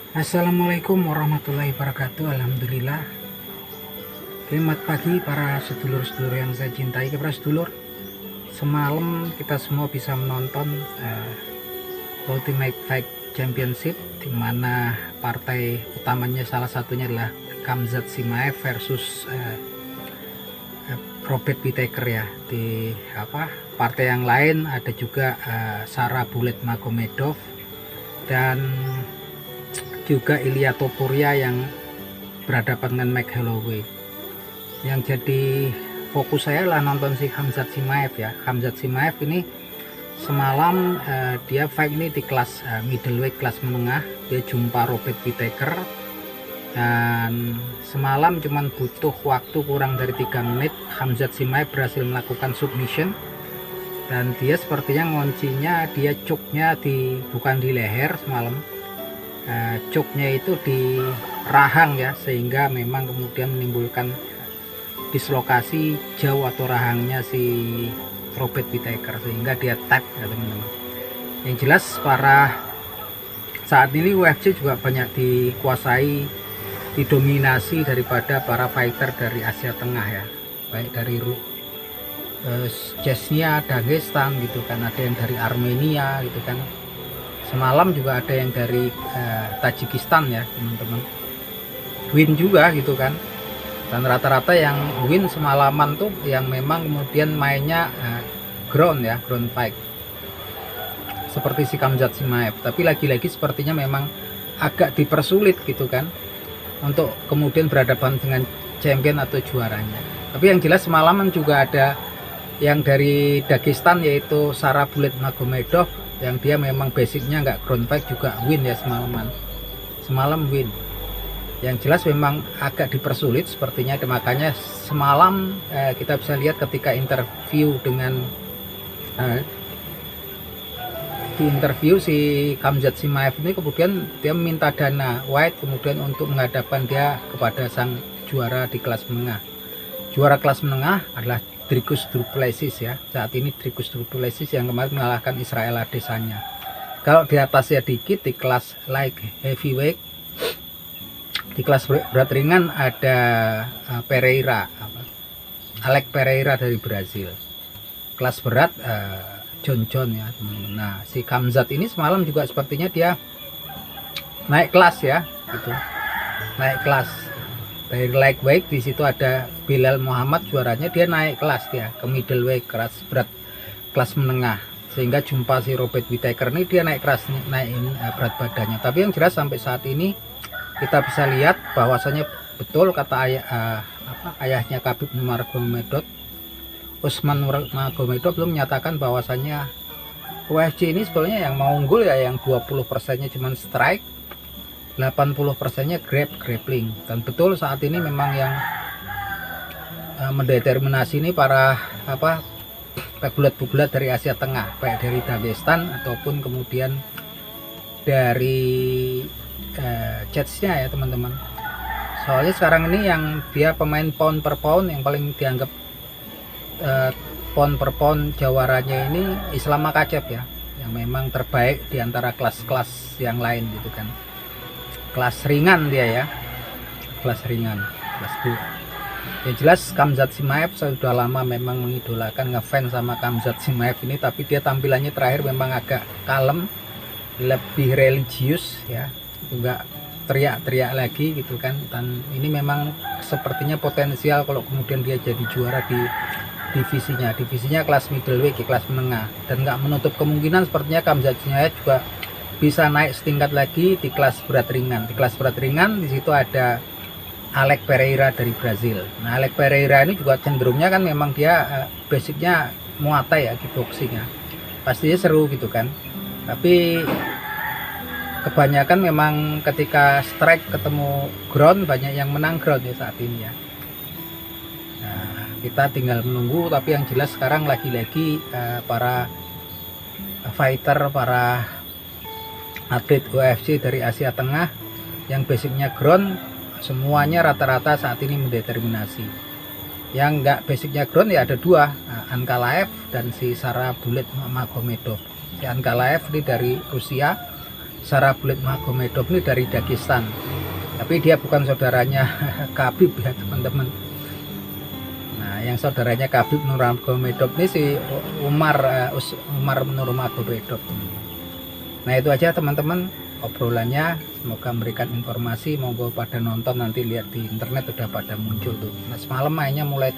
Assalamualaikum warahmatullahi wabarakatuh. Alhamdulillah. Selamat pagi para sedulur-sedulur yang saya cintai. Para sedulur, semalam kita semua bisa menonton Ultimate Fight Championship, di mana partai utamanya salah satunya adalah Khamzat Chimaev versus Robert Whittaker ya. Di partai yang lain ada juga Sarah Bullet Magomedov dan juga Ilia Topuria yang berhadapan dengan Max Holloway. Yang jadi fokus saya lah nonton si Khamzat Chimaev ya. Khamzat Chimaev ini semalam dia fight ini di kelas middleweight, kelas menengah. Dia jumpa Robert Whittaker dan semalam cuman butuh waktu kurang dari 3 menit Khamzat Chimaev berhasil melakukan submission, dan dia sepertinya ngoncinya, dia choke-nya bukan di leher semalam, choke-nya itu di rahang ya, sehingga memang kemudian menimbulkan dislokasi jauh atau rahangnya si Robert Whittaker, sehingga dia tap ya teman-teman. Yang jelas saat ini UFC juga banyak dikuasai, didominasi daripada para fighter dari Asia Tengah ya, baik dari Chechnya, Dagestan gitu kan, ada yang dari Armenia gitu kan. Semalam juga ada yang dari Tajikistan ya teman-teman, win juga gitu kan. Dan rata-rata yang win semalaman tuh yang memang kemudian mainnya ground fight, seperti si Khamzat Chimaev. Tapi lagi-lagi sepertinya memang agak dipersulit gitu kan untuk kemudian berhadapan dengan champion atau juaranya. Tapi yang jelas semalaman juga ada yang dari Dagestan, yaitu Sarah Bullet Magomedov, yang dia memang basicnya nggak ground fight, juga win ya semalam win. Yang jelas memang agak dipersulit sepertinya, makanya semalam kita bisa lihat ketika interview dengan di interview si Khamzat Chimaev ini, kemudian dia meminta dana White kemudian untuk menghadapkan dia kepada sang juara di kelas menengah. Juara kelas menengah adalah Dricus du Plessis ya. Saat ini Dricus du Plessis yang kemarin mengalahkan Israel Adesanya. Kalau di atasnya dikit, di kelas light heavyweight, di kelas berat ringan ada Alex Pereira dari Brazil. Kelas berat John ya teman-teman. Nah, si Khamzat ini semalam juga sepertinya dia naik kelas ya, gitu. Naik kelas dari lightweight, di situ ada Bilal Muhammad juaranya, dia naik kelas dia ke middleweight, kelas berat kelas menengah, sehingga jumpa si Robert Whittaker ini dia naik kelas, naikin berat badannya. Tapi yang jelas sampai saat ini kita bisa lihat bahwasanya betul kata ayahnya Khabib Nurmagomedov, Usman Nurmagomedov, belum menyatakan bahwasanya UFC ini sebenarnya yang mau unggul ya yang 20%-nya cuman strike, 80%-nya grappling. Dan betul saat ini memang yang mendeterminasi ini para pegulat-pegulat dari Asia Tengah, baik dari Dagestan ataupun kemudian dari Chechnya ya teman-teman. Soalnya sekarang ini yang dia pemain pound per pound yang paling dianggap pound per pound jawaranya ini Islam Makhachev ya, yang memang terbaik di antara kelas-kelas yang lain gitu kan. Kelas ringan dia ya, kelas ringan, kelas 2. Yang jelas Khamzat Chimaev saya sudah lama memang mengidolakan, ngefans sama Khamzat Chimaev ini, tapi dia tampilannya terakhir memang agak kalem, lebih religius ya, juga teriak-teriak lagi gitu kan. Dan ini memang sepertinya potensial kalau kemudian dia jadi juara di divisinya kelas middleweight, kelas menengah, dan nggak menutup kemungkinan sepertinya Khamzat Chimaev juga bisa naik setingkat lagi di kelas berat ringan. Di kelas berat ringan di situ ada Alex Pereira dari Brazil. Nah, Alex Pereira ini juga cenderungnya kan memang dia basicnya Muay Thai ya, kickboxing ya. Pastinya seru gitu kan. Tapi kebanyakan memang ketika strike ketemu ground, banyak yang menang ground ya saat ini ya. Nah, kita tinggal menunggu, tapi yang jelas sekarang lagi-lagi para fighter, para atlet UFC dari Asia Tengah yang basicnya ground, semuanya rata-rata saat ini mendeterminasi. Yang nggak basicnya ground ya ada dua, Ankalaev dan si Sarah Bullet Magomedov. Si Ankalaev ini dari Rusia, Sarabulid Magomedov ini dari Dagestan, tapi dia bukan saudaranya Khabib ya teman-teman. Nah, yang saudaranya Khabib Nurmagomedov ini si Umar Nurmagomedov. Nah, itu aja teman-teman obrolannya, semoga memberikan informasi. Monggo pada nonton, nanti lihat di internet udah pada muncul tuh. Nah, semalam mainnya mulai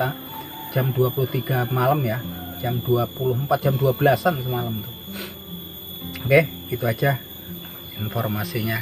jam 23 malam ya, jam 24, jam 12-an semalam tuh. Oke, itu aja informasinya.